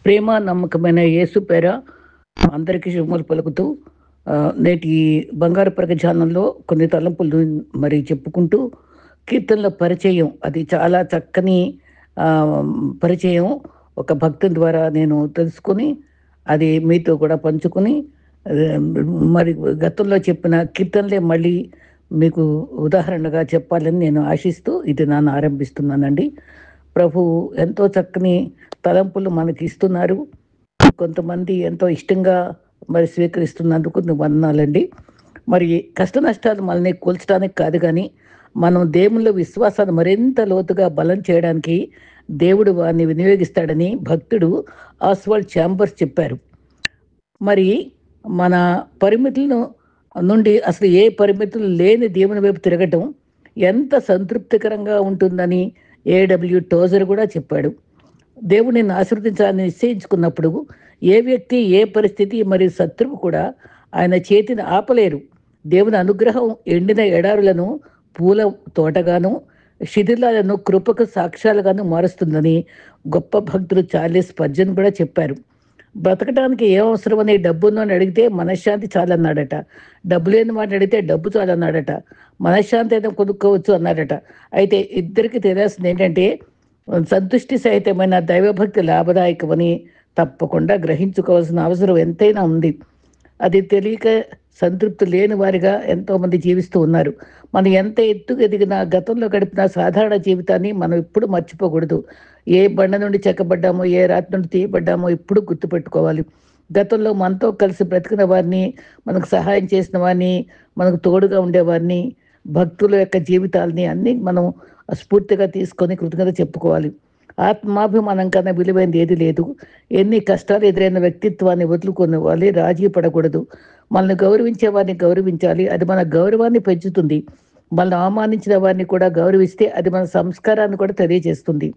ప్రేమ నమ్మకమైన యేసు పేర అందరికీ శుభములు పలుకుతూ నేటి బంగారు ప్రగజానంలో కొన్ని తలంపులు మరి చెప్పుకుంటూ కీర్తనల పరిచయం అది చాలా చక్కని ఆ, పరిచయం ఒక భక్తుని ద్వారా నేను తెలుసుకొని అది మీతో కూడా పంచుకొని ఆ, మరి గతంలో చెప్పిన కీర్తనలే మళ్ళీ మీకు ఉదాహరణగా చెప్పాలని నేను ఆశిస్తూ ఇది నన్ను ఆరంభిస్తున్నానండి. ప్రభు ఎంతో చక్కని తలంపులు మనకి ఇస్తున్నారు. కొంతమంది ఎంతో ఇష్టంగా మరి స్వీకరిస్తున్నందుకు వందనాలండి. మరి కష్ట నష్టాలు మనల్ని కూల్చడానికి కాదు కానీ మనం దేవునిలో విశ్వాసాన్ని మరింత లోతుగా బలం చేయడానికి దేవుడు వారిని వినియోగిస్తాడని భక్తుడు ఆస్వాల్డ్ ఛాంబర్స్ చెప్పారు. మరి మన పరిమితులను నుండి అసలు ఏ పరిమితులు లేని దేవుని వైపు తిరగటం ఎంత సంతృప్తికరంగా ఉంటుందని టోజర్ కూడా చెప్పాడు. దేవుడు నిన్ను ఆశీర్వదించాలని నిశ్చయించుకున్నప్పుడు ఏ వ్యక్తి, ఏ పరిస్థితి మరియు శత్రువు కూడా ఆయన చేతిని ఆపలేరు. దేవుని అనుగ్రహం ఎండిన ఎడారులను పూల తోటగాను, శిథిలాలను కృపకు సాక్ష్యాలుగాను మారుస్తుందని గొప్ప భక్తుడు చార్లెస్ స్పర్జన్ కూడా చెప్పారు. బ్రతకడానికి ఏం అవసరమని డబ్బును అని అడిగితే మనశ్శాంతి చాలన్నాడట. డబ్బు లేని వాడిని అడిగితే డబ్బు చాలన్నాడట. మనశ్శాంతి అయితే కొనుక్కోవచ్చు అన్నాడట. అయితే ఇద్దరికి తెలియాల్సింది ఏంటంటే సంతుష్టి సహితమైన దైవభక్తి లాభదాయకమని తప్పకుండా గ్రహించుకోవాల్సిన అవసరం ఎంతైనా ఉంది. అది తెలియక సంతృప్తి లేని వారిగా ఎంతోమంది జీవిస్తూ ఉన్నారు. మనం ఎంత ఎత్తుకు ఎదిగినా గతంలో గడిపిన సాధారణ జీవితాన్ని మనం ఎప్పుడు మర్చిపోకూడదు. ఏ బండ నుండి చెక్కబడ్డామో, ఏ రాతి నుండి తీయబడ్డామో ఇప్పుడు గుర్తుపెట్టుకోవాలి. గతంలో మనతో కలిసి బ్రతికిన వారిని, మనకు సహాయం చేసిన వారిని, మనకు తోడుగా ఉండేవారిని, భక్తుల యొక్క జీవితాలని అన్నీ మనం స్ఫూర్తిగా తీసుకొని కృతజ్ఞత చెప్పుకోవాలి. ఆత్మాభిమానం కన్నా విలువైనది ఏది లేదు. ఎన్ని కష్టాలు ఎదురైన వ్యక్తిత్వాన్ని వదులుకోవాలి, రాజీ పడకూడదు. మనల్ని గౌరవించే వారిని గౌరవించాలి. అది మన గౌరవాన్ని పెంచుతుంది. మనల్ని అవమానించిన వారిని కూడా గౌరవిస్తే అది మన సంస్కారాన్ని కూడా తెలియజేస్తుంది.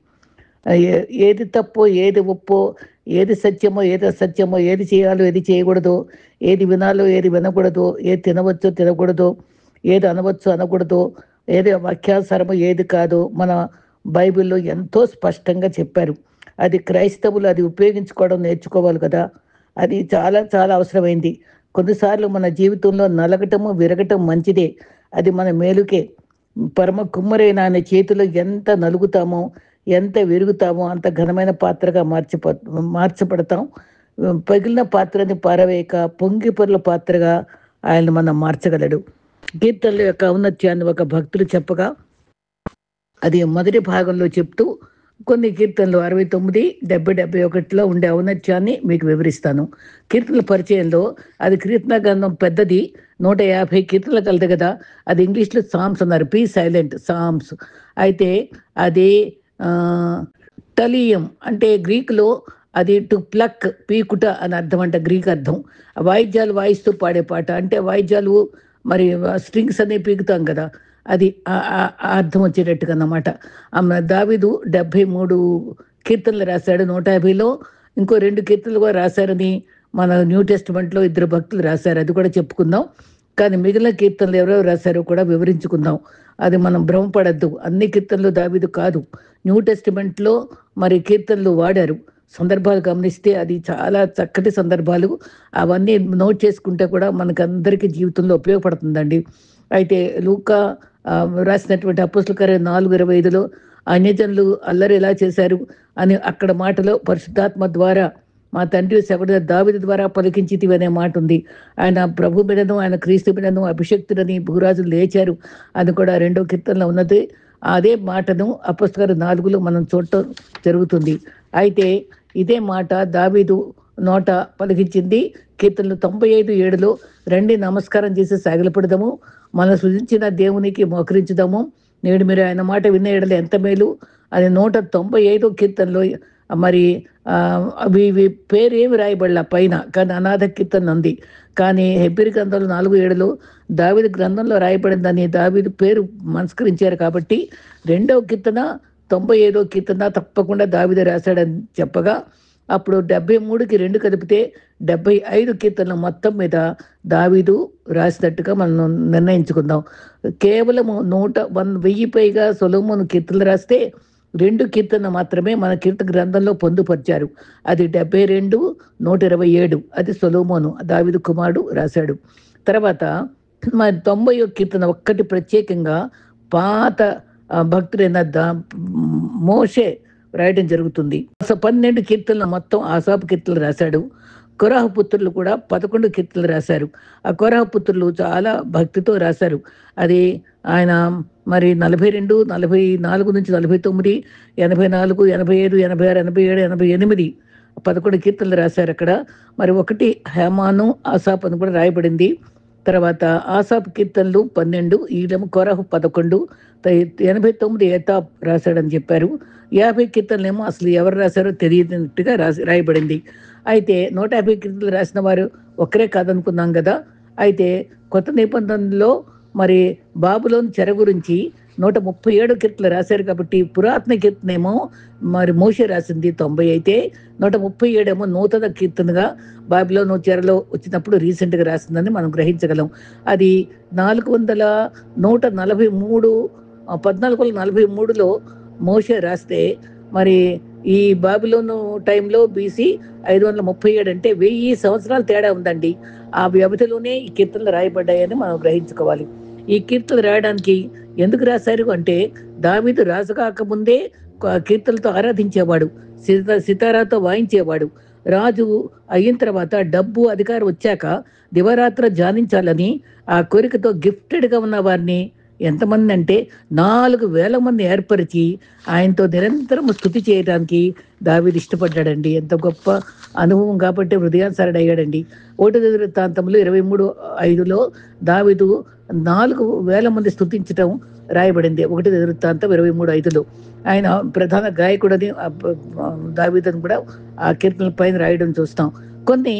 ఏది తప్పో, ఏది ఒప్పో, ఏది సత్యమో, ఏది అసత్యమో, ఏది చేయాలో, ఏది చేయకూడదో, ఏది వినాలో, ఏది వినకూడదో, ఏది తినవచ్చో, తినకూడదో, ఏది అనవచ్చో, అనకూడదో, ఏది వాక్యానుసారమో, ఏది కాదో మన బైబిల్లో ఎంతో స్పష్టంగా చెప్పారు. అది క్రైస్తవులు అది ఉపయోగించుకోవడం నేర్చుకోవాలి కదా. అది చాలా చాలా అవసరమైంది. కొన్నిసార్లు మన జీవితంలో నలగటము, విరగటం మంచిదే. అది మన మేలుకే. పరమ కుమ్మరైన ఆయన చేతిలో ఎంత నలుగుతామో, ఎంత విరుగుతామో అంత ఘనమైన పాత్రగా మార్చబడతాం. పగిలిన పాత్రని పారవేయక పొంగి పొర్ల పాత్రగా ఆయన మనం మార్చగలడు. కీర్తనల యొక్క ఔన్నత్యాన్ని ఒక భక్తులు చెప్పగా అది మొదటి భాగంలో చెప్తూ కొన్ని కీర్తనలు 69, 70, 71లో ఉండే ఔన్నత్యాన్ని మీకు వివరిస్తాను. కీర్తనల పరిచయంలో అది కీర్తన గ్రంథం పెద్దది, 150 కీర్తనలు కలదు కదా. అది ఇంగ్లీష్లో సామ్స్ అన్నారు, పీ సైలెంట్ సామ్స్. అయితే అది టలియం అంటే గ్రీకులో అది టు ప్లక్, పీకుట అని అర్థం అంట, గ్రీక్ అర్థం. వాయిద్యాలు వాయిస్తూ పాడే పాట అంటే వాయిద్యాలు మరి స్ట్రింగ్స్ అనే పీకుతాం కదా, అది ఆ అర్థం వచ్చేటట్టుగా అన్నమాట. దావీదు 73 కీర్తనలు రాశాడు. 150లో ఇంకో 2 కీర్తనలు కూడా రాశారని మన న్యూ టెస్ట్మెంట్లో ఇద్దరు భక్తులు రాశారు, అది కూడా చెప్పుకుందాం. కానీ మిగిలిన కీర్తనలు ఎవరెవరు రాశారో కూడా వివరించుకుందాం. అది మనం భ్రమపడద్దు. అన్ని కీర్తనలు దావీదు కాదు, న్యూ టెస్టిమెంట్లో మరి కీర్తనలు వాడారు. సందర్భాలు గమనిస్తే అది చాలా చక్కటి సందర్భాలు. అవన్నీ నోట్ చేసుకుంటే కూడా మనకు అందరికీ జీవితంలో ఉపయోగపడుతుందండి. అయితే లూకా రాసినటువంటి అపోస్తలుల కార్యం 4:25లో అన్యజనులు అల్లరి ఎలా చేశారు అని అక్కడ మాటలో పరిశుద్ధాత్మ ద్వారా మా తండ్రి సగడు దావీదు ద్వారా పలికించితివి అనే మాట ఉంది. ఆయన ప్రభు మీదను, ఆయన క్రీస్తు మీదను అభిషక్తుడని భూరాజులు లేచారు అని కూడా 2వ కీర్తనలో ఉన్నది. అదే మాటను అపోస్తలుల కార్యం 4లో మనం చూడటం జరుగుతుంది. అయితే ఇదే మాట దావీదు నోట పలికించింది. కీర్తనలు 95:7లో రండి నమస్కారం చేసి సాగిలపడదాము, మన సృజించిన దేవునికి మోకరించుదాము, నేడు మీరు ఆయన మాట విన్న ఎడల ఎంత మేలు అని 195 కీర్తనలో మరి అవి పేరేమి రాయబడలా పైన, కానీ అనాథ కీర్తన ఉంది. కానీ హెబ్రీ గ్రంథంలో 4:7లో దావీదు గ్రంథంలో రాయబడిందని దావీదు పేరు మనస్కరించారు కాబట్టి 2వ కీర్తన 95వ కీర్తన తప్పకుండా దావీదు రాశాడని చెప్పగా అప్పుడు 73కి 2 కలిపితే 75 కీర్తనలు మొత్తం మీద దావీదు రాసినట్టుగా మనం నిర్ణయించుకుందాం. కేవలం 1000 పైగా సొలొమోను కీర్తనలు రాస్తే 2 కీర్తన మాత్రమే మన కీర్తన గ్రంథంలో పొందుపరిచారు. అది 72, 127. అది సొలొమోను దావీదు కుమారుడు రాశాడు. తర్వాత మరి 90వ కీర్తన ఒక్కటి ప్రత్యేకంగా పాత భక్తుడైన మోషే రాయడం జరుగుతుంది. 12 కీర్తనలు మొత్తం ఆసాపు కీర్తనలు రాశాడు. కొరాహు పుత్రులు కూడా 11 కీర్తనలు రాశారు. ఆ కొరాహు పుత్రులు చాలా భక్తితో రాశారు. అది ఆయన మరి 42, 44 నుంచి 49, 84, 85, 86, 87, 88 11 కీర్తనలు రాశారు అక్కడ. మరి ఒకటి హేమాను ఆసాపు అని కూడా రాయబడింది. తర్వాత ఆసాపు కీర్తనలు 12, ఈడము కొరాహు 11, 89 ఏతాప్ రాశాడని చెప్పారు. 50 కీర్తనలేమో అసలు ఎవరు రాశారో తెలియనట్టుగా రాయబడింది. అయితే 150 కీర్తనలు రాసిన వారు ఒక్కరే కాదనుకున్నాం కదా. అయితే కొత్త నిబంధనలో మరి బాబులోని చెర గురించి 137 కీర్తనలు రాశారు కాబట్టి పురాతన కీర్తనేమో మరి మోషే రాసింది 90 అయితే 137 ఏమో నూతన కీర్తనగా బాబిలోను చెరలో వచ్చినప్పుడు రీసెంట్గా రాసిందని మనం గ్రహించగలం. అది 1443లో మోషే రాస్తే మరి ఈ బాబిలోను టైంలో బీసీ 537 అంటే 1000 సంవత్సరాలు తేడా ఉందండి. ఆ వ్యవధిలోనే ఈ కీర్తనలు రాయబడ్డాయని మనం గ్రహించుకోవాలి. ఈ కీర్తనలు రాయడానికి ఎందుకు రాశారు అంటే దావీదు రాజు కాకముందే కీర్తనలతో ఆరాధించేవాడు, సితారాతో వాయించేవాడు. రాజు అయిన తర్వాత డబ్బు అధికారం వచ్చాక దివరాత్ర ధ్యానించాలని ఆ కోరికతో గిఫ్టెడ్గా ఉన్న వారిని ఎంతమంది అంటే 4,000 మంది ఏర్పరిచి ఆయనతో నిరంతరం స్తుతి చేయడానికి దావీదు ఇష్టపడ్డాడండి. ఎంత గొప్ప అనుభవం కాబట్టి హృదయానుసారుడు అయ్యాడండి. 1 వృత్తాంతములు 23:5లో దావీదు 4,000 మంది స్తుతించటం రాయబడింది. 1 వృత్తాంతం 23:5లో ఆయన ప్రధాన గాయకుడని దావీదుని కూడా ఆ కీర్తనల పైన రాయడం చూస్తాం. కొన్ని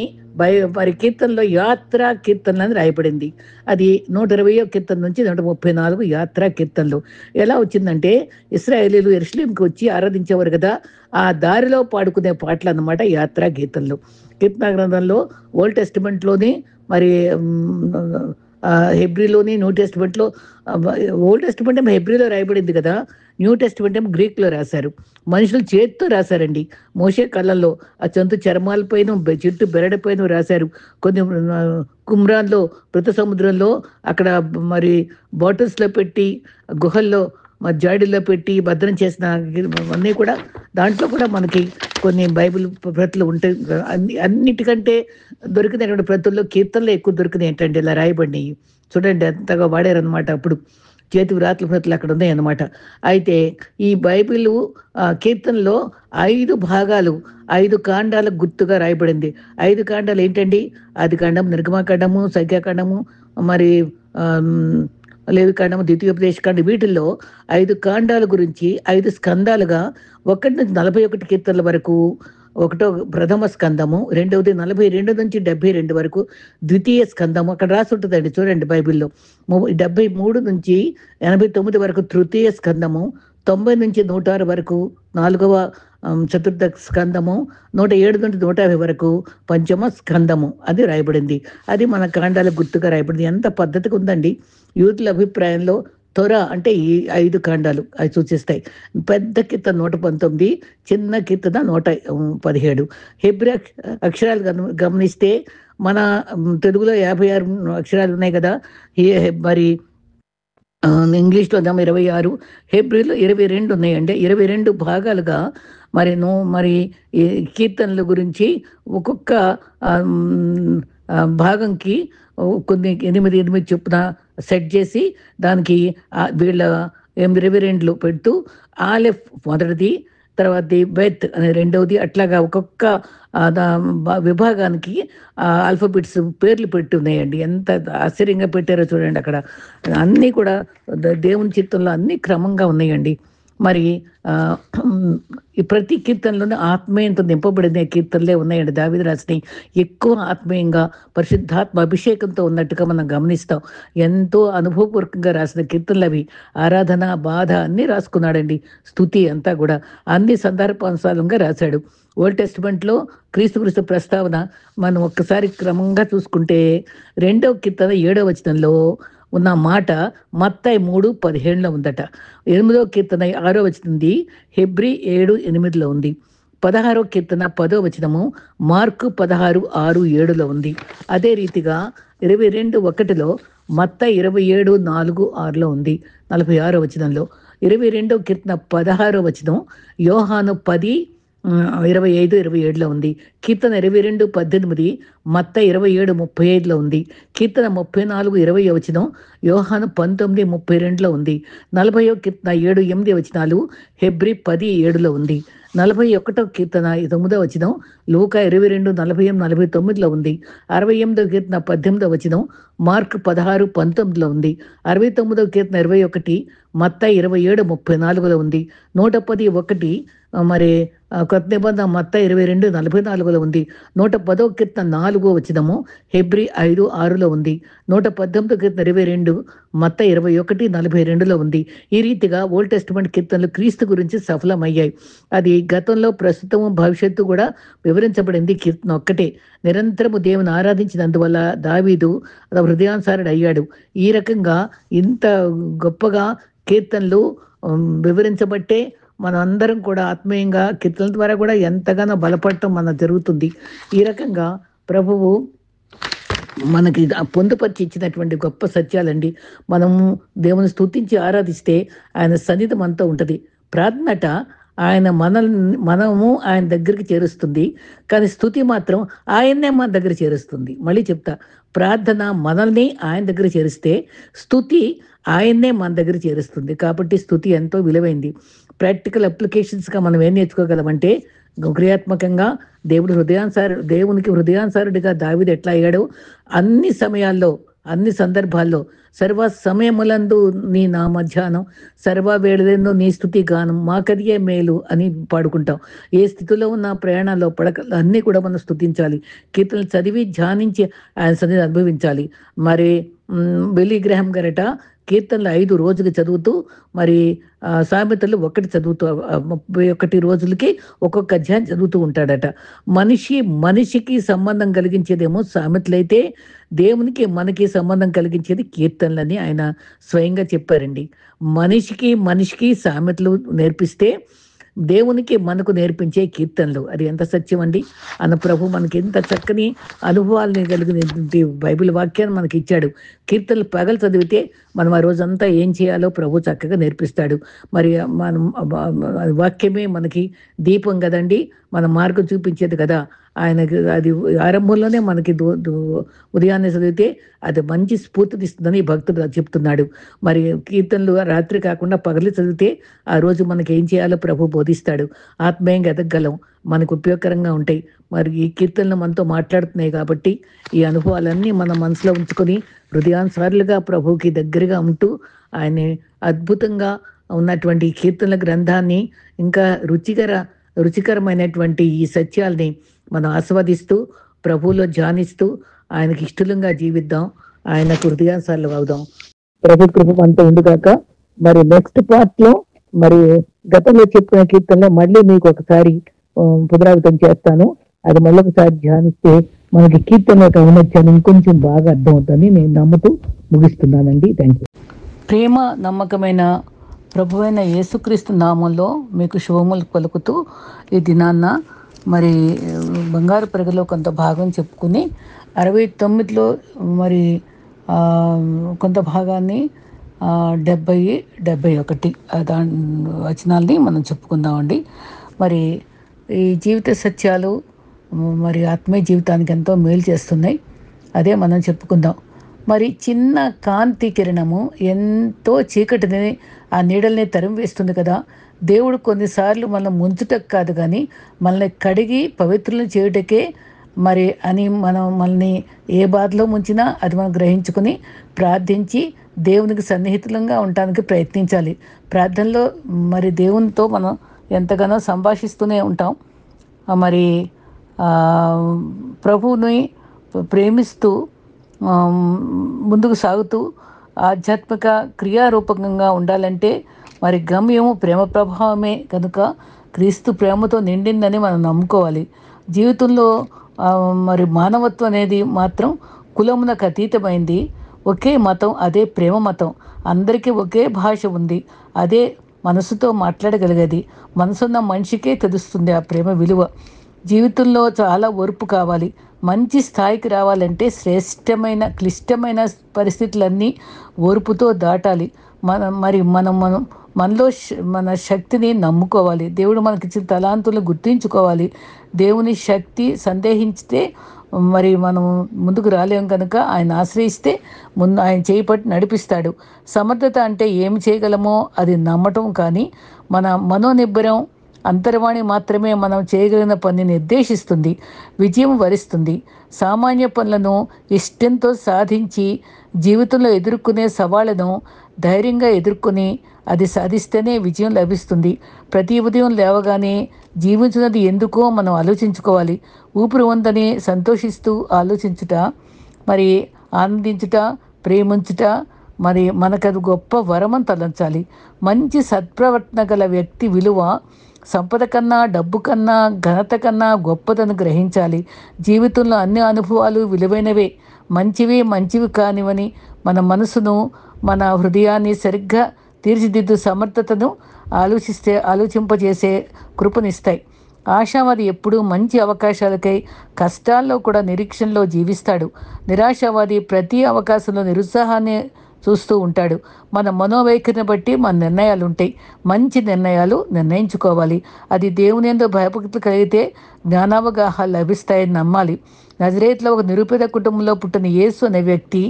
మరి కీర్తనలో యాత్రా కీర్తనలు అని రాయబడింది. అది 120వ కీర్తన నుంచి 134 యాత్రా కీర్తనలు. ఎలా వచ్చిందంటే ఇశ్రాయేలీయులు యెరూషలేముకి వచ్చి ఆరాధించేవారు కదా, ఆ దారిలో పాడుకునే పాటలు అన్నమాట యాత్రా కీర్తనలు. కీర్తన గ్రంథంలో ఓల్డ్ టెస్టిమెంట్లోని మరి హెబ్రీలోని న్యూ టెస్టిమెంట్లో ఓల్డ్ టెస్టిమెంట్ ఏమో హెబ్రీలో రాయబడింది కదా, న్యూ టెస్టిమెంట్ ఏమో గ్రీక్లో రాశారు. మనుషులు చేతితో రాశారండి. మోషే కళ్ళల్లో ఆ జంతు చర్మాలపైన చెట్టు బెరడుపైన రాశారు. కొన్ని కుమ్రాన్లో మృత సముద్రంలో అక్కడ మరి బాటిల్స్లో పెట్టి గుహల్లో మరి జాడీల్లో పెట్టి భద్రం చేసిన అన్నీ కూడా దాంట్లో కూడా మనకి కొన్ని బైబిల్ ప్రతులు ఉంటాయి. అన్నిటికంటే దొరికినటువంటి ప్రతుల్లో కీర్తనలు ఎక్కువ దొరికినాయి ఏంటంటే ఇలా రాయబడినాయి. చూడండి ఎంతగా వాడారనమాట. అప్పుడు చేతి వ్రాతల ప్రతులు అక్కడ ఉన్నాయి అన్నమాట. అయితే ఈ బైబిల్ కీర్తనలో 5 భాగాలు 5 కాండాలకు గుర్తుగా రాయబడింది. 5 కాండాలు ఏంటండి? ఆదికాండం, నిర్గమకాండము, సంఖ్యాకాండము, మరి లేవికాండము, ద్వితీయోపదేశకాండం, వీటిల్లో 5 కాండాల గురించి 5 స్కందాలుగా 1 నుంచి 41 కీర్తనల వరకు ఒకటో ప్రథమ స్కందము, రెండవది 42 నుంచి 72 వరకు ద్వితీయ స్కందము అక్కడ రాసి ఉంటుందండి. చూడండి బైబిల్లో 73 నుంచి 89 వరకు తృతీయ స్కందము, 90 నుంచి 106 వరకు 4వ చతుర్థ స్కందము, 107 నుండి 150 వరకు పంచమ స్కందము అది రాయబడింది. అది మన కాండాలకు గుర్తుగా రాయబడింది. ఎంత పద్ధతిగా ఉందండి. యూతుల అభిప్రాయంలో తొర అంటే ఈ 5 కాండాలు అవి సూచిస్తాయి. పెద్ద కీర్తన 119, చిన్న కీర్తన 117. హెబ్రీ అక్షరాలు గమనిస్తే మన తెలుగులో 56 అక్షరాలు ఉన్నాయి కదా, మరి ఇంగ్లీష్లో 26, హెబ్రీలో 22 ఉన్నాయండి. 22 భాగాలుగా మరి ఈ కీర్తనల గురించి ఒక్కొక్క భాగంకి కొన్ని 8 చొప్పున సెట్ చేసి దానికి వీళ్ళ 22 పెడుతూ ఆలెఫ్ మొదటిది, తర్వాత బెత్ అనే రెండవది, అట్లాగా ఒక్కొక్క విభాగానికి ఆల్ఫాబెట్స్ పేర్లు పెట్టి ఉన్నాయండి. ఎంత ఆశ్చర్యంగా పెట్టారో చూడండి. అక్కడ అన్నీ కూడా దేవుని చిత్తంలో అన్నీ క్రమంగా ఉన్నాయండి. మరి ఈ ప్రతి కీర్తనలోనే ఆత్మీయంతో నింపబడిన కీర్తనలే ఉన్నాయండి. దావీదు రాసినవి ఎక్కువ ఆత్మీయంగా పరిశుద్ధాత్మ అభిషేకంతో ఉన్నట్టుగా మనం గమనిస్తాం. ఎంతో అనుభవపూర్వకంగా రాసిన కీర్తనలు అవి. ఆరాధన, బాధ అన్నీ రాసుకున్నాడండి. స్తుతి అంతా కూడా అన్ని సందర్భానుసారంగా రాశాడు. ఓల్డ్ టెస్టిమెంట్లో క్రీస్తు ప్రస్తావన మనం ఒక్కసారి క్రమంగా చూసుకుంటే 2వ కీర్తన 7వ వచనంలో ఉన్న మాట మత్తయి 3:15లో ఉందట. 8వ కీర్తన 6వ వచనంది హెబ్రీ 7:8లో ఉంది. 16వ కీర్తన 10వ వచనము మార్కు 16:6-7లో ఉంది. అదే రీతిగా 22:1లో మత్తయి 27:4-6లో ఉంది. 46వ వచనంలో 22వ కీర్తన 16వ వచనం యోహాను 10 25, 27లో ఉంది. కీర్తన 22:18 మత్తయి 27:35లో ఉంది. కీర్తన 34:20 వచనం యోహాను 19:32లో ఉంది. 40వ కీర్తన 7-8 వచనాలు హెబ్రీ 10:7లో ఉంది. 41వ కీర్తన 9వ వచనం లూకా 22:48-49లో ఉంది. 68వ కీర్తన 18వ వచనం మార్క్ 16:19లో ఉంది. 69వ కీర్తన 21 మత్తయి 27:34లో ఉంది. 110:1 మరి కొత్త నిబంధన మత్తయి 22:44లో ఉంది. 110వ కీర్తన 4వ వచనము హెబ్రీ 5:6లో ఉంది. 118వ కీర్తన 22 మత్తయి 21:42లో ఉంది. ఈ రీతిగా ఓల్డ్ టెస్టిమెంట్ కీర్తనలు క్రీస్తు గురించి సఫలమయ్యాయి. అది గతంలో, ప్రస్తుతము, భవిష్యత్తు కూడా వివరించబడింది. కీర్తన ఒక్కటే. నిరంతరము దేవుని ఆరాధించినందువల్ల దావీదు హృదయానుసారుడు అయ్యాడు. ఈ రకంగా ఇంత గొప్పగా కీర్తనలు వివరించబట్టే మనం అందరం కూడా ఆత్మీయంగా కీర్తనల ద్వారా కూడా ఎంతగానో బలపడటం మనకు జరుగుతుంది. ఈ రకంగా ప్రభువు మనకి పొందుపరిచి ఇచ్చినటువంటి గొప్ప సత్యాలండి. మనము దేవుని స్తుతించి ఆరాధిస్తే ఆయన సన్నిధి మనతో ఉంటుంది. ప్రార్థనట ఆయన మనము ఆయన దగ్గరికి చేరుస్తుంది, కానీ స్తుతి మాత్రం ఆయన్నే మన దగ్గర చేరుస్తుంది. మళ్ళీ చెప్తా, ప్రార్థన మనల్ని ఆయన దగ్గర చేరిస్తే స్తుతి ఆయన్నే మన దగ్గర చేరుస్తుంది. కాబట్టి స్తుతి ఎంతో విలువైంది. ప్రాక్టికల్ అప్లికేషన్స్గా మనం ఏం నేర్చుకోగలమంటే, క్రియాత్మకంగా దేవునికి హృదయానుసారుడిగా దావీదు ఎట్లా అయ్యాడో అన్ని సమయాల్లో, అన్ని సందర్భాల్లో సర్వ సమయములందు నీ నా మధ్యాహ్నం సర్వ వేళలందు నీ స్తుతి గానం మాకదియే మేలు అని పాడుకుంటాం. ఏ స్థితిలో ఉన్న ప్రయాణాల్లో పడకలు అన్నీ కూడా మనం స్తుతించాలి. కీర్తనలు చదివి ధ్యానించి ఆయన సన్నిధిని అనుభవించాలి. మరి బిల్లీ గ్రహాం గారట కీర్తనలు 5 రోజులు చదువుతూ, మరి సామెతలు 1 చదువుతూ 31 రోజులకి ఒక్కొక్క అధ్యాయం చదువుతూ ఉంటాడట. మనిషికి సంబంధం కలిగించేదేమో సామెతలైతే, దేవునికి మనకి సంబంధం కలిగించేది కీర్తనలని ఆయన స్వయంగా చెప్పారండి. మనిషికి సామెతలు నేర్పిస్తే, దేవునికి మనకు నేర్పించే కీర్తనలు. అది ఎంత సత్యం అండి. అన్న ప్రభు మనకి ఎంత చక్కని అనుభవాలని కలిగినటువంటి బైబిల్ వాక్యాన్ని మనకి ఇచ్చాడు. కీర్తనలు పగలు చదివితే మనం ఆ రోజంతా ఏం చేయాలో ప్రభు చక్కగా నేర్పిస్తాడు. మరి మనం వాక్యమే మనకి దీపం కదండి, మన మార్గం చూపించేది కదా. ఆయనకి అది ఆరంభంలోనే మనకి ఉదయాన్నే చదివితే అది మంచి స్ఫూర్తినిస్తుందని భక్తుడు చెప్తున్నాడు. మరి కీర్తనలు రాత్రి కాకుండా పగలు చదివితే ఆ రోజు మనకి ఏం చేయాలో ప్రభు బోధిస్తాడు. ఆత్మీయంగా ఎదగలం, మనకు ఉపయోగకరంగా ఉంటాయి. మరి ఈ కీర్తనలు మనతో మాట్లాడుతున్నాయి కాబట్టి ఈ అనుభవాలన్నీ మన మనసులో ఉంచుకొని హృదయానుసారులుగా ప్రభువుకి దగ్గరగా ఉంటూ ఆయన అద్భుతంగా ఉన్నటువంటి కీర్తనల గ్రంథాన్ని, ఇంకా రుచికరమైనటువంటి ఈ సత్యాల్ని మనం ఆస్వాదిస్తూ ప్రభువులో ధ్యానిస్తూ ఆయనకి ఇష్టలంగా జీవిద్దాం. ఆయనకు హృదయానుసారులు అవుదాం. ప్రభు కృప మనతో ఉండుగాక. మరి నెక్స్ట్ పార్ట్ లో మరి గతంలో చెప్పిన కీర్తనలో మళ్ళీ మీకు ఒకసారి పునరావృతం చేస్తాను. అది మళ్ళీ ఒకసారి ధ్యానిస్తే మనకి కీర్తన యొక్క ఔన్నత్యాన్ని ఇంకొంచెం బాగా అర్థమవుతుందని నేను నమ్ముతూ ముగిస్తున్నానండి. Thank you. ప్రేమ నమ్మకమైన ప్రభువైన యేసుక్రీస్తు నామంలో మీకు శుభములు పలుకుతూ ఈ దినాన్న మరి బంగారు పరగలో కొంత భాగం చెప్పుకుని 69లో మరి కొంత భాగాన్ని 70-71 దాని వచనాల్ని మనం చెప్పుకుందామండి. మరి ఈ జీవిత సత్యాలు మరి ఆత్మీయ జీవితానికి ఎంతో మేలు చేస్తున్నాయి. అదే మనం చెప్పుకుందాం. మరి చిన్న కాంతి కిరణము ఎంతో చీకటిని, ఆ నీడల్ని తరిమి వేస్తుంది కదా. దేవుడు కొన్నిసార్లు మనం ముంచుటకు కాదు కానీ మనల్ని కడిగి పవిత్రులను చేయుటకే మరి అని మనల్ని ఏ బాధలో ముంచినా అది మనం గ్రహించుకుని ప్రార్థించి దేవునికి సన్నిహితులంగా ఉండటానికి ప్రయత్నించాలి. ప్రార్థనలో మరి దేవునితో మనం ఎంతగానో సంభాషిస్తూనే ఉంటాం. మరి ప్రభువుని ప్రేమిస్తూ ముందుకు సాగుతూ ఆధ్యాత్మిక క్రియారూపకంగా ఉండాలంటే మరి గమ్యము ప్రేమ ప్రభావమే కనుక క్రీస్తు ప్రేమతో నిండిందని మనం నమ్ముకోవాలి. జీవితంలో మరి మానవత్వం అనేది మాత్రం కులమునకు అతీతమైంది. ఒకే మతం, అదే ప్రేమ మతం. అందరికీ ఒకే భాష ఉంది. అదే మనసుతో మాట్లాడగలిగేది. మనసున్న మనిషికే తెలుస్తుంది ఆ ప్రేమ విలువ. జీవితంలో చాలా ఓర్పు కావాలి. మంచి స్థాయికి రావాలంటే శ్రేష్టమైన, క్లిష్టమైన పరిస్థితులన్నీ ఓర్పుతో దాటాలి. మనం మనలో మన శక్తిని నమ్ముకోవాలి. దేవుడు మనకిచ్చిన తలాంతులను గుర్తించుకోవాలి. దేవుని శక్తి సందేహించితే మనం ముందుకు రాలేం కనుక ఆయన ఆశ్రయిస్తే ముందు ఆయన చేయి పట్టి నడిపిస్తాడు. సమర్థత అంటే ఏమి చేయగలమో అది నమ్మటం కానీ, మన మనోనిబ్బరం, అంతర్వాణి మాత్రమే మనం చేయగలిగిన పనిని నిర్దేశిస్తుంది, విజయం వరిస్తుంది. సామాన్య పనులను ఇష్టంతో సాధించి జీవితంలో ఎదుర్కొనే సవాళ్లను ధైర్యంగా ఎదుర్కొని అది సాధిస్తేనే విజయం లభిస్తుంది. ప్రతి ఉదయం లేవగానే జీవించినది ఎందుకో మనం ఆలోచించుకోవాలి. ఊపిరి ఉందని సంతోషిస్తూ ఆలోచించుట, మరి ఆనందించుట, ప్రేమించుట, మనకది గొప్ప వరమని తలంచాలి. మంచి సత్ప్రవర్తన గల వ్యక్తి విలువ సంపద కన్నా, డబ్బు కన్నా, ఘనత కన్నా గొప్పదని గ్రహించాలి. జీవితంలో అన్ని అనుభవాలు విలువైనవే. మంచివి కానివని మన మనసును, మన హృదయాన్ని సరిగ్గా తీర్చిదిద్దు సమర్థతను ఆలోచింపజేసే కృపనిస్తాయి. ఆశావాది ఎప్పుడూ మంచి అవకాశాలకై కష్టాల్లో కూడా నిరీక్షణలో జీవిస్తాడు. నిరాశావాది ప్రతి అవకాశంలో నిరుత్సాహాన్ని చూస్తూ ఉంటాడు. మన మనోవైఖరిని బట్టి మన నిర్ణయాలు ఉంటాయి. మంచి నిర్ణయాలు నిర్ణయించుకోవాలి. అది దేవుని యందు భయభక్తులు కలిగితే జ్ఞానావగాహాలు లభిస్తాయని నమ్మాలి. నజరేతులో ఒక నిరుపేద కుటుంబంలో పుట్టిన యేసు అనే వ్యక్తి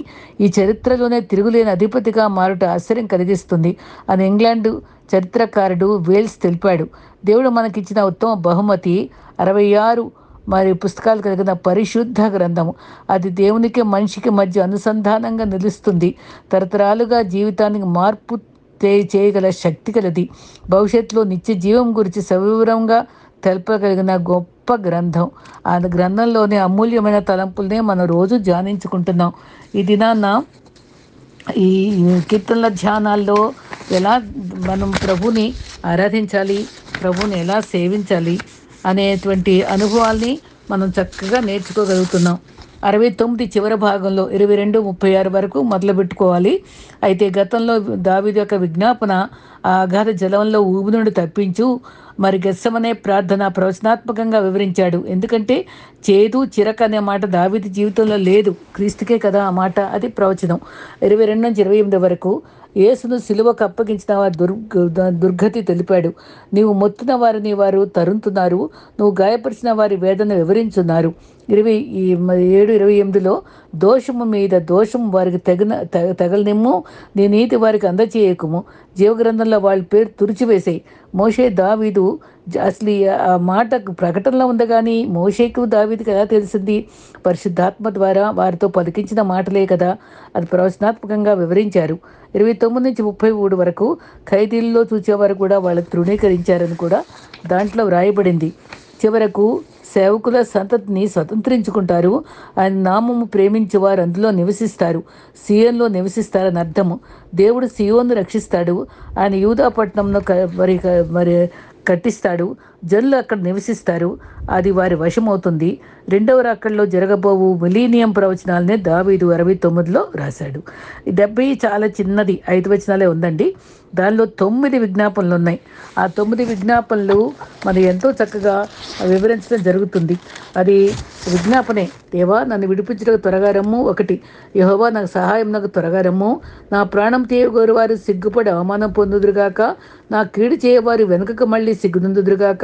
ఈ చరిత్రలోనే తిరుగులేని అధిపతిగా మారుట ఆశ్చర్యం కలిగిస్తుంది అని ఇంగ్లాండు చరిత్రకారుడు వేల్స్ తెలిపాడు. దేవుడు మనకిచ్చిన ఉత్తమ బహుమతి 66 పుస్తకాలు కలిగిన పరిశుద్ధ గ్రంథము. అది దేవునికి మనిషికి మధ్య అనుసంధానంగా నిలుస్తుంది. తరతరాలుగా జీవితానికి మార్పు చేయగల శక్తి కలది. భవిష్యత్తులో నిత్య జీవం గురించి సవివరంగా తెలపగలిగిన గొప్ప గ్రంథం. ఆ గ్రంథంలోని అమూల్యమైన తలంపులనే మనం రోజు ధ్యానించుకుంటున్నాం. ఈ దినాన ఈ కీర్తనల ధ్యానాల్లో ఎలా మనం ప్రభుని ఆరాధించాలి, ప్రభుని ఎలా సేవించాలి అనేటువంటి అనుభవాల్ని మనం చక్కగా నేర్చుకోగలుగుతున్నాం. 69 చివరి భాగంలో 22-36 వరకు మొదలుపెట్టుకోవాలి. అయితే గతంలో దావీదు యొక్క విజ్ఞాపన ఆ అగాధ జలంలో ఊబి నుండి తప్పించు, గెత్సెమనే ప్రార్థన ప్రవచనాత్మకంగా వివరించాడు. ఎందుకంటే చేదు చిరక అనే మాట దావీదు జీవితంలో లేదు, క్రీస్తుకే కదా ఆ మాట. అది ప్రవచనం. 22-28 వరకు యేసును సిలువకు అప్పగించిన వారి దుర్గతి తెలిపాడు. నీవు మొత్తిన వారిని వారు తరుముతున్నారు, నువ్వు గాయపరిచిన వారి వేదన వివరించున్నారు. 27-28లో దోషము మీద దోషము వారికి తగలనిమ్ము, నీ నీతి వారికి అందచేయకుము, జీవగ్రంథంలో వాళ్ళ పేరు తుడిచివేసాయి. మోషే దావీదు అసలు ఆ మాట ప్రకటనలో ఉంది, కానీ మోషేకు దావీదుకి ఎలా తెలిసింది? పరిశుద్ధాత్మ ద్వారా వారితో పలికించిన మాటలే కదా. అది ప్రవచనాత్మకంగా వివరించారు. 29-33 వరకు ఖైదీల్లో చూసేవారు కూడా వాళ్ళకి తృణీకరించారని కూడా దాంట్లో వ్రాయబడింది. చివరకు సేవకుల సంతతిని స్వతంత్రించుకుంటారు, ఆయన నామము ప్రేమించేవారు అందులో నివసిస్తారు, సియోనులో నివసిస్తారని అర్థము. దేవుడు సియోను రక్షిస్తాడు, ఆయన యూదా పట్టణంలో కట్టిస్తాడు, జనులు అక్కడ నివసిస్తారు, అది వారి వశమవుతుంది. రెండవ రాకడలో జరగబోవు మిలీనియం ప్రవచనాలనే దావీదు 69లో రాశాడు. 70 చాలా చిన్నది, 5 వచనాలే ఉందండి. దానిలో 9 విజ్ఞాపనలు ఉన్నాయి. ఆ 9 విజ్ఞాపనలు మనం ఎంతో చక్కగా వివరించడం జరుగుతుంది. అది విజ్ఞాపనే. దేవా నన్ను విడిపించడానికి త్వరగా రమ్ము. 1, యెహోవా నాకు సహాయం, నాకు త్వరగా రమ్ము. నా ప్రాణం తీయగోరు వారు సిగ్గుపడి అవమానం పొందుదురుగాక, నా కీడు చేయవారు వెనుకకు మళ్ళీ సిగ్గునందుదురుగాక.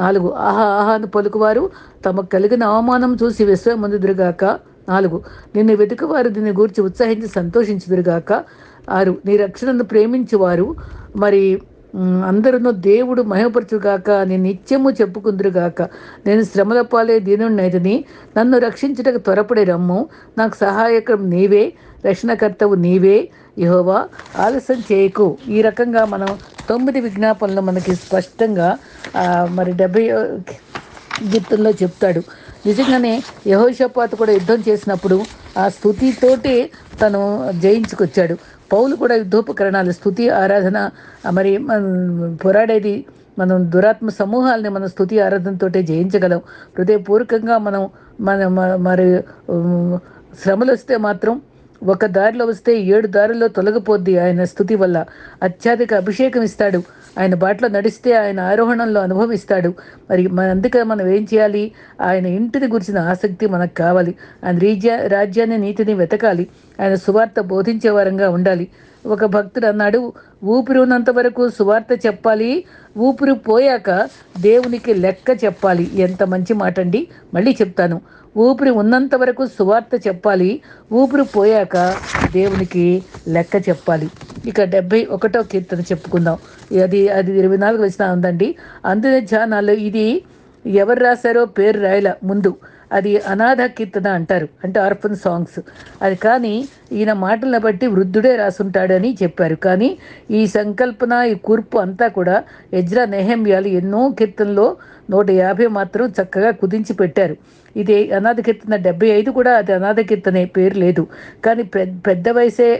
4, ఆహా ఆహా అని పలుకువారు తమకు కలిగిన అవమానం చూసి విశ్వమందుదురుగాక. 4, నిన్ను వెతుకువారు దీన్ని గూర్చి ఉత్సాహించి సంతోషించుదురుగాక. 6, నీ రక్షణను ప్రేమించువారు అందరూ దేవుడు మహిమపరచుగాక, నేను నిత్యము చెప్పుకుందురుగాక. నేను శ్రమల పాలే దీనుడినైతిని, నన్ను రక్షించుటకు త్వరపడి రమ్ము. నాకు సహాయకం నీవే, రక్షణకర్తవు నీవే, యెహోవా ఆలస్యం చేయకు. ఈ రకంగా మనం 9 విజ్ఞాపనలు మనకి స్పష్టంగా 70 కీర్తనలో చెప్తాడు. నిజంగానే యెహోషాపాతు కూడా యుద్ధం చేసినప్పుడు ఆ స్తుతితోటే తను జయించుకొచ్చాడు. పౌలు కూడా యుద్ధోపకరణాలు, స్తుతి, ఆరాధన, పోరాడేది మనం దురాత్మ సమూహాలని మనం స్తుతి ఆరాధనతోటే జయించగలం. హృదయపూర్వకంగా మనం శ్రమలు వస్తే మాత్రం ఒక దారిలో వస్తే 7 దారుల్లో తొలగిపోద్ది ఆయన స్తుతి వల్ల. అత్యధిక అభిషేకం ఇస్తాడు. ఆయన బాటలో నడిస్తే ఆయన ఆరోహణంలో అనుభవిస్తాడు. అందుకే మనం ఏం చేయాలి? ఆయన ఇంటిని గురించిన ఆసక్తి మనకు కావాలి. ఆయన రాజ్యాన్ని నీతిని వెతకాలి. ఆయన సువార్త బోధించే వారంగా ఉండాలి. ఒక భక్తుడు అన్నాడు, ఊపిరి ఉన్నంత వరకు సువార్త చెప్పాలి, ఊపిరి పోయాక దేవునికి లెక్క చెప్పాలి. ఎంత మంచి మాట అండి. మళ్ళీ చెప్తాను, ఊపిరి ఉన్నంత వరకు సువార్త చెప్పాలి, ఊపిరి పోయాక దేవునికి లెక్క చెప్పాలి. ఇక 71వ కీర్తన చెప్పుకుందాం. అది అది 24 వచనం ఉందండి. అందునే ధ్యానాల్లో ఇది ఎవరు రాశారో పేరు రాయల ముందు. అది అనాథ కీర్తన అంటారు, అంటే ఆర్ఫన్ సాంగ్స్. అది కానీ ఈయన మాటలను బట్టి వృద్ధుడే రాసుంటాడని చెప్పారు. కానీ ఈ సంకల్పన, ఈ కూర్పు అంతా కూడా ఎజ్రా నెహెమ్యాలు ఎన్నో కీర్తనలో 150 మాత్రం చక్కగా కుదించి పెట్టారు. ఇది అనాథ కీర్తన. 75 కూడా అది అనాథ కీర్తనే, పేరు లేదు. కానీ పెద్ద వయసే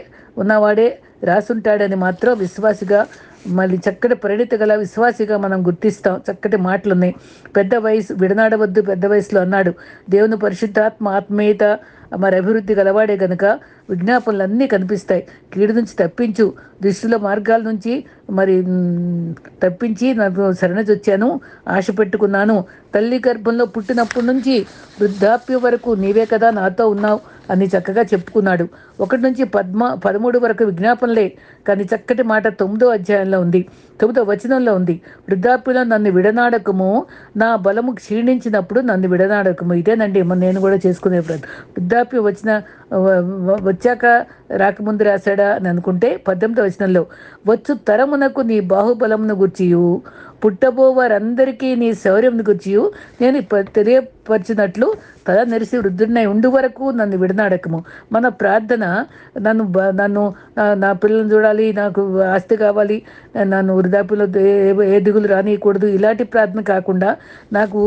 ఉన్నవాడే రాసుంటాడని మాత్రం విశ్వాసిగా, మళ్ళీ చక్కటి పరిణితి గల విశ్వాసిగా మనం గుర్తిస్తాం. చక్కటి మాటలు ఉన్నాయి. పెద్ద వయసు విడనాడవద్దు పెద్ద వయసులో అన్నాడు. దేవుని పరిశుద్ధాత్మ ఆత్మీయత మరి అభివృద్ధి గలవాడే గనుక విజ్ఞాపనలు అన్నీ కనిపిస్తాయి. కీడు నుంచి తప్పించు, దుష్టుల మార్గాల నుంచి మరి తప్పించి నాకు శరణజొచ్చాను, ఆశ పెట్టుకున్నాను. తల్లి గర్భంలో పుట్టినప్పటి నుంచి వృద్ధాప్యం వరకు నీవే కదా నాతో ఉన్నావు అని చక్కగా చెప్పుకున్నాడు. 1 నుంచి 13 వరకు విజ్ఞాపనలే, కానీ చక్కటి మాట 9వ అధ్యాయంలో ఉంది, 9వ వచనంలో ఉంది. వృద్ధాప్యంలో నన్ను విడనాడకము, నా బలము క్షీణించినప్పుడు నన్ను విడనాడకము. ఇదేనండి నేను కూడా చేసుకునే వృద్ధాప్యం వచ్చాక రాకముందు రాశాడా అని అనుకుంటే 18వ వచనంలో, వచ్చు తరమునకు నీ బాహుబలమును గుర్చియు, పుట్టబో వారందరికీ నీ శౌర్యంను గుర్చియు నేను తెలియపరిచినట్లు తల నెరిసి వృద్ధుడినై ఉండు వరకు నన్ను విడనాడకము. మన ప్రార్థన నన్ను నా పిల్లల్ని చూడాలి, నాకు ఆస్తి కావాలి, నన్ను వృద్ధాప్యంలో ఏ దిగులు రానియకూడదు, ఇలాంటి ప్రార్థన కాకుండా నాకు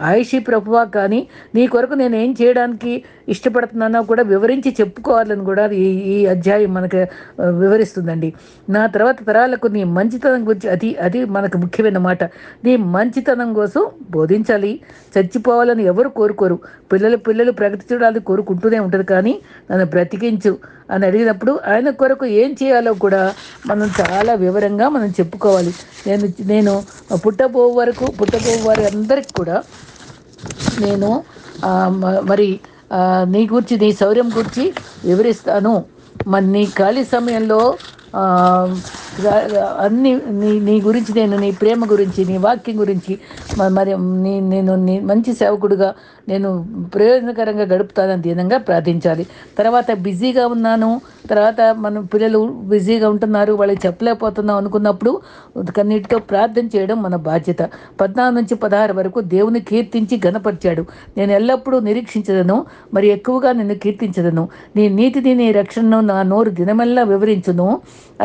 ఆయుషి ప్రభువా, కానీ నీ కొరకు నేను ఏం చేయడానికి ఇష్టపడుతున్నానో కూడా వివరించి చెప్పుకోవాలని కూడా ఈ అధ్యాయం మనకు వివరిస్తుందండి. నా తర్వాత తరాలకు నీ మంచితనం గురించి, అది మనకు ముఖ్యమైన మాట. నీ మంచితనం కోసం బోధించాలి. చచ్చిపోవాలని ఎవరు కోరుకోరు. పిల్లలు ప్రగతి చూడాలని కోరుకుంటూనే ఉంటుంది. కానీ నన్ను బ్రతికించు అని అడిగినప్పుడు ఆయన కొరకు ఏం చేయాలో కూడా మనం చాలా వివరంగా మనం చెప్పుకోవాలి. నేను పుట్టబో వారి అందరికి కూడా నేను మరి నీ గురించి, నీ శౌర్యం గురించి వివరిస్తాను. మరి నీ ఖాళీ సమయంలో అన్ని నీ గురించి, నీ ప్రేమ గురించి, నీ వాక్యం గురించి, మరి నేను నీ మంచి సేవకుడుగా నేను ప్రయోజనకరంగా గడుపుతానని దీనంగా ప్రార్థించాలి. తర్వాత బిజీగా ఉన్నాను, తర్వాత మన పిల్లలు బిజీగా ఉంటున్నారు, వాళ్ళకి చెప్పలేకపోతున్నాం అనుకున్నప్పుడు కన్నీటితో ప్రార్థన చేయడం మన బాధ్యత. 14 నుంచి 16 వరకు దేవుని కీర్తించి ఘనపరిచాడు. నేను ఎల్లప్పుడూ నిరీక్షించదను, మరి ఎక్కువగా నిన్ను కీర్తించదను. నీ నీతిని, నీ రక్షణను నా నోరు దినమెల్లా వివరించును.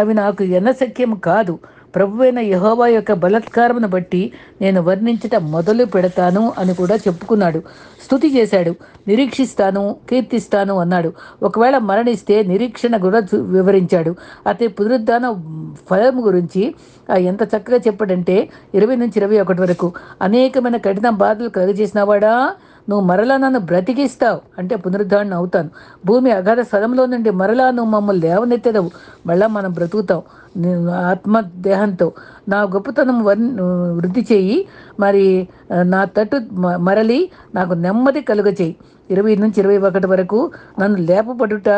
అవి నాకు ఎన్నశక్యం కాదు. ప్రభువైన యెహోవా యొక్క బలాత్కారమును బట్టి నేను వర్ణించటం మొదలు పెడతాను అని కూడా చెప్పుకున్నాడు. స్తుతి చేశాడు. నిరీక్షిస్తాను, కీర్తిస్తాను అన్నాడు. ఒకవేళ మరణిస్తే నిరీక్షణ కూడా వివరించాడు. అతని పునరుద్ధాన ఫలం గురించి ఎంత చక్కగా చెప్పాడంటే 20 నుంచి 21 వరకు, అనేకమైన కఠిన బాధలు కలుగజేసిన వాడా, నువ్వు మరలా నన్ను బ్రతికిస్తావు, అంటే పునరుద్ధరణ అవుతాను. భూమి అగాధ స్థలంలో నుండి మరలా నువ్వు మమ్మల్ని లేవనెత్తెదవు, మళ్ళా మనం బ్రతుకుతాం ఆత్మ దేహంతో. నా గొప్పతనం వృద్ధి చేయి, మరి నా తట్టు మరలి నాకు నెమ్మది కలుగచేయి. 20 నుంచి 21 వరకు, నన్ను లేపబడుట,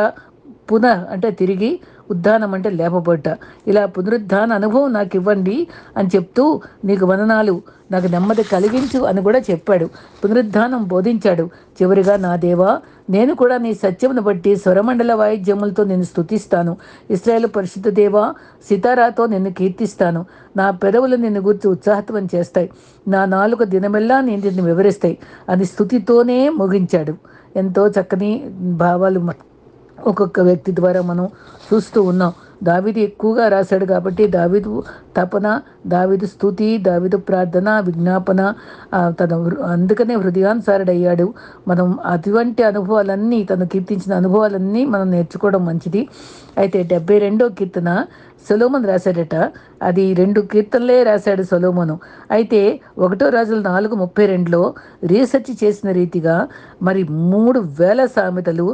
అంటే తిరిగి ఉద్ధానం అంటే లేపబడ్డ, ఇలా పునరుద్ధాన అనుభవం నాకు ఇవ్వండి అని చెప్తూ నీకు వందనాలు, నాకు నెమ్మది కలిగించు అని కూడా చెప్పాడు. పునరుద్ధానం బోధించాడు. చివరిగా, నా దేవా, నేను కూడా నీ సత్యమును బట్టి స్వరమండల వాయిద్యములతో నేను స్తుతిస్తాను. ఇశ్రాయేలు పరిశుద్ధ దేవా, సితారాతో నిన్ను కీర్తిస్తాను. నా పెదవులు నిన్ను గురించి ఉత్సాహత్వం చేస్తాయి, నా నాలుక దినమెల్లా నేను నిన్ను వివరిస్తాయి అని స్తుతితోనే ముగించాడు. ఎంతో చక్కని భావాలు ఒక్కొక్క వ్యక్తి ద్వారా మనం చూస్తూ ఉన్నాం. దావీదు ఎక్కువగా రాశాడు కాబట్టి దావీదు తపన, దావీదు స్తుతి, దావీదు ప్రార్థన, విజ్ఞాపన, అందుకనే హృదయానుసారుడయ్యాడు. మనం అటువంటి అనుభవాలన్నీ, తను కీర్తించిన అనుభవాలన్నీ మనం నేర్చుకోవడం మంచిది. అయితే 72వ కీర్తన సొలొమోను రాశాడట. అది 2 కీర్తనలే రాశాడు సొలొమోను. అయితే 1 రాజులు 4:32లో రీసెర్చ్ చేసిన రీతిగా మరి 3000 సామెతలు,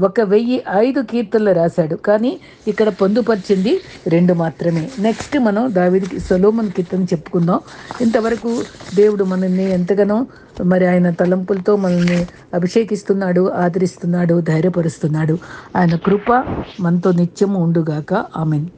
1005 కీర్తనలు రాశాడు. కానీ ఇక్కడ పొందుపరిచింది 2 మాత్రమే. నెక్స్ట్ మనం దావీదుకి సొలొమోను కీర్తన చెప్పుకుందాం. ఇంతవరకు దేవుడు మనల్ని ఎంతగానో మరి ఆయన తలంపులతో మనల్ని అభిషేకిస్తున్నాడు, ఆదరిస్తున్నాడు, ధైర్యపరుస్తున్నాడు. ఆయన కృప మనతో నిత్యము ఉండుగాక. ఆమేన్.